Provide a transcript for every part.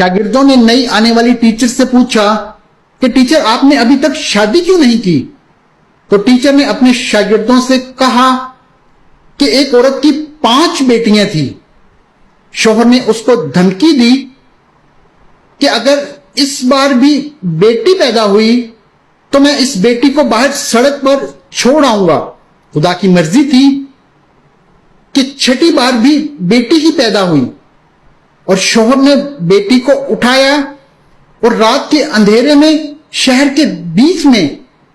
शागिर्दों ने नई आने वाली टीचर से पूछा कि टीचर आपने अभी तक शादी क्यों नहीं की? तो टीचर ने अपने शागिर्दों से कहा कि एक औरत की 5 बेटियां थी। शौहर ने उसको धमकी दी कि अगर इस बार भी बेटी पैदा हुई तो मैं इस बेटी को बाहर सड़क पर छोड़ आऊंगा। खुदा की मर्जी थी कि 6ठी बार भी बेटी ही पैदा हुई और शौहर ने बेटी को उठाया और रात के अंधेरे में शहर के बीच में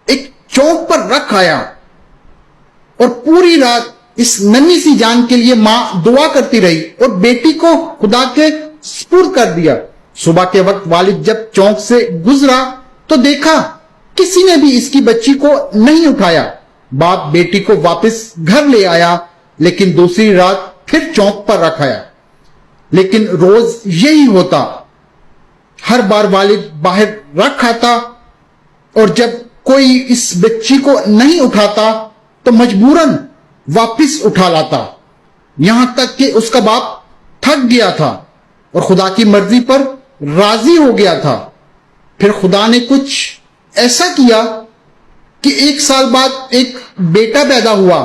एक चौक पर रख आया और पूरी रात इस नन्ही सी जान के लिए मां दुआ करती रही और बेटी को खुदा के सुपुर्द कर दिया। सुबह के वक्त वालिद जब चौक से गुजरा तो देखा किसी ने भी इसकी बच्ची को नहीं उठाया। बाप बेटी को वापस घर ले आया लेकिन दूसरी रात फिर चौक पर रखाया। लेकिन रोज यही होता, हर बार वालिद बाहर रख आता और जब कोई इस बच्ची को नहीं उठाता तो मजबूरन वापस उठा लाता, यहां तक कि उसका बाप थक गया था और खुदा की मर्जी पर राजी हो गया था। फिर खुदा ने कुछ ऐसा किया कि 1 साल बाद एक बेटा पैदा हुआ,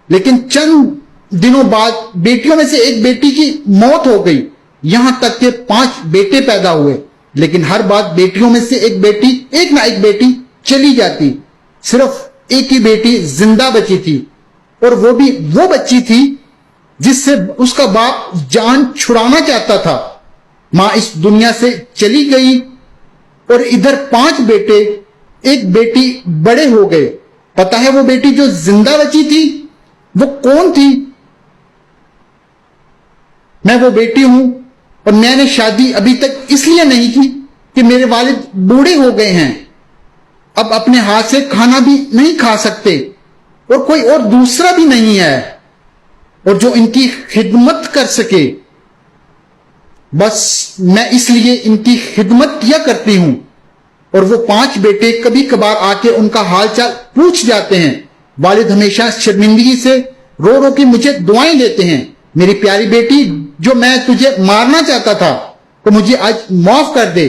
लेकिन चंद दिनों बाद बेटियों में से एक बेटी की मौत हो गई। यहां तक कि 5 बेटे पैदा हुए, लेकिन हर बार बेटियों में से एक ना एक बेटी चली जाती। सिर्फ एक ही बेटी जिंदा बची थी और वो भी वो बच्ची थी जिससे उसका बाप जान छुड़ाना चाहता था। मां इस दुनिया से चली गई और इधर 5 बेटे, एक बेटी बड़े हो गए। पता है वो बेटी जो जिंदा बची थी वो कौन थी? मैं वो बेटी हूं और मैंने शादी अभी तक इसलिए नहीं की कि मेरे वालिद बूढ़े हो गए हैं, अब अपने हाथ से खाना भी नहीं खा सकते और कोई और दूसरा भी नहीं है और जो इनकी खिदमत कर सके। बस मैं इसलिए इनकी खिदमत किया करती हूं। और वो 5 बेटे कभी कभार आके उनका हालचाल पूछ जाते हैं। वालिद हमेशा शर्मिंदगी से रो रो के मुझे दुआएं देते हैं, मेरी प्यारी बेटी जो मैं तुझे मारना चाहता था तो मुझे आज माफ कर दे।